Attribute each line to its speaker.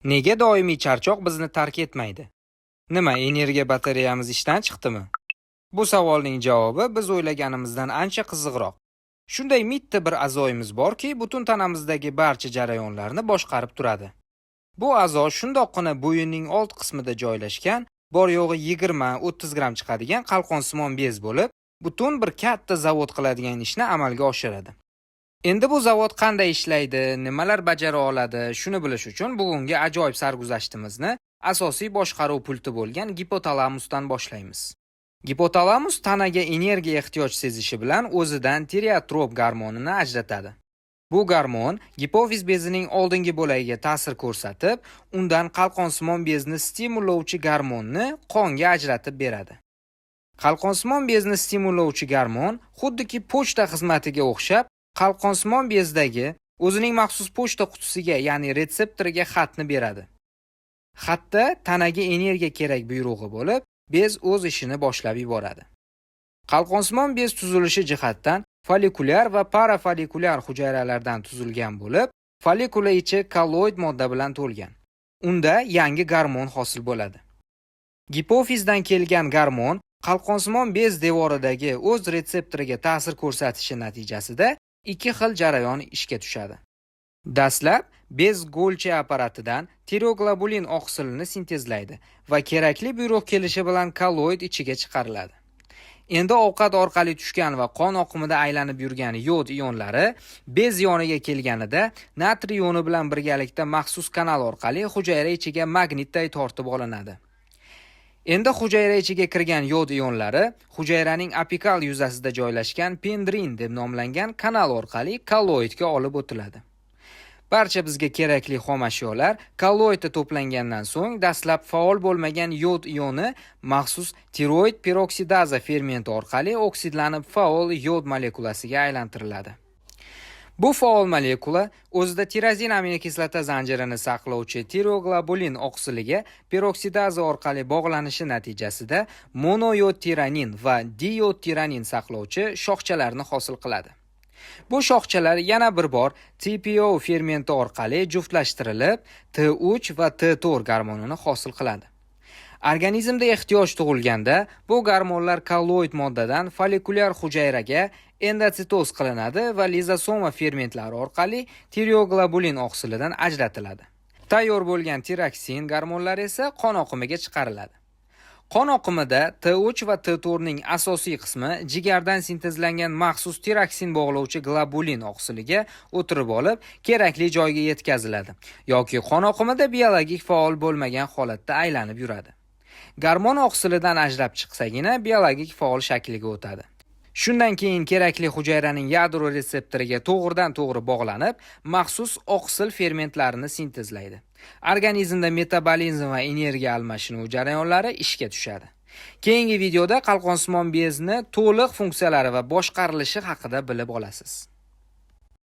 Speaker 1: Nega doimiy charchoq bizni tark etmaydi? Nima, energiya batareyamiz ishdan chiqdimi? Bu savolning javobi biz o'ylaganimizdan ancha qiziqroq. Shunday mitti bir a'zoyimiz borki, butun tanamizdagi barcha jarayonlarni boshqarib turadi. Bu a'zo shundoqqina bo'yinning old qismida joylashgan, bor yo'g'i 20-30 gramm chiqadigan qalqonsimon bez bo'lib, butun bir katta zavod qiladigan ishni amalga oshiradi. Endi bu zavod qanday ishlaydi, nimalar bajara oladi, shuni bilish uchun bugungi ajoyib sarguzashtimizni asosiy boshqaruv pulti bo'lgan gipotalamusdan boshlaymiz. Gipotalamus tanaga energiya ehtiyoj sezishi bilan o'zidan tireotrop gormonini ajratadi. Bu gormon gipofiz bezining oldingi bo'lagiga ta'sir ko'rsatib, undan qalqonsimon bezni stimullovchi gormonni qonga ajratib beradi. Qalqonsimon bezni stimullovchi gormon xuddiki pochta xizmatiga o'xshab qalqonsimon bezdagi o'zining maxsus pochta qutisiga, ya'ni retseptoriga xatni beradi. Xatda tanaga energiya kerak buyrug'i bo'lib, bez o'z ishini boshlab yuboradi. Qalqonsimon bez tuzilishi jihatdan follikulyar va parafollikulyar hujayralardan tuzilgan bo'lib, follikula ichi kolloid modda bilan to'lgan. Unda yangi gormon hosil bo'ladi. Gipofizdan kelgan gormon qalqonsimon bez devoridagi o'z retseptoriga ta'sir ko'rsatishi natijasida ikki xil jarayon ishga tushadi. Dastlab bez Golgi apparatidan tireoglobulin oqsilini sintezlaydi va kerakli buyruq kelishi bilan kolloid ichiga chiqariladi. Endi ovqat orqali tushgan va qon oqimida aylanib yurgan yod ionlari bez yoniga kelganida natriy ioni bilan birgalikda maxsus kanal orqali hujayra ichiga magnitday tortib olinadi. Endi hujayra ichiga kirgan yod ionlari hujayraning apikal yuzasida joylashgan pendrin deb nomlangan kanal orqali kolloidga olib o'tiladi. Barcha bizga kerakli xom ashyolar kolloidda to'plangandan so'ng dastlab faol bo'lmagan yod ioni maxsus tiroid peroksidaza fermenti orqali oksidlanib faol yod molekulasiga aylantiriladi. Bu faol molekula o'zida tirazin aminokislota zanjirini saqlovchi tireoglobulin oqsiliga peroksidaza orqali bog'lanishi natijasida monoyodtiranin va diyodtiranin saqlovchi shoxchalarni hosil qiladi. Bu shoxchalar yana bir bor TPO fermenti orqali juftlashtirilib, T3 va T4 gormonini hosil qiladi. Organizmda ehtiyoj tug'ilganda bu gormonlar kolloid moddadan follikulyar hujayraga endotsitoz qilinadi va lizosoma fermentlari orqali tireoglobulin oqsilidan ajratiladi. Tayyor bo'lgan tiraksin gormonlari esa qon oqimiga chiqariladi. Qon oqimida T3 va T4 ning asosiy qismi jigardan sintezlangan maxsus tiraksin bog'lovchi globulin oqsiliga o'tirib olib, kerakli joyga yetkaziladi yoki qon oqimida biologik faol bo'lmagan holatda aylanib yuradi. Gormon oqsilidan ajrab chiqsagina biologik faol shakliga o'tadi. Shundan keyin kerakli hujayraning yadro retseptoriga to'g'ridan-to'g'ri bog'lanib, maxsus oqsil fermentlarini sintezlaydi. Organizmda metabolizm va energiya almashinuv jarayonlari ishga tushadi. Keyingi videoda qalqonsimon bezni to'liq funksiyalari va boshqarilishi haqida bilib olasiz.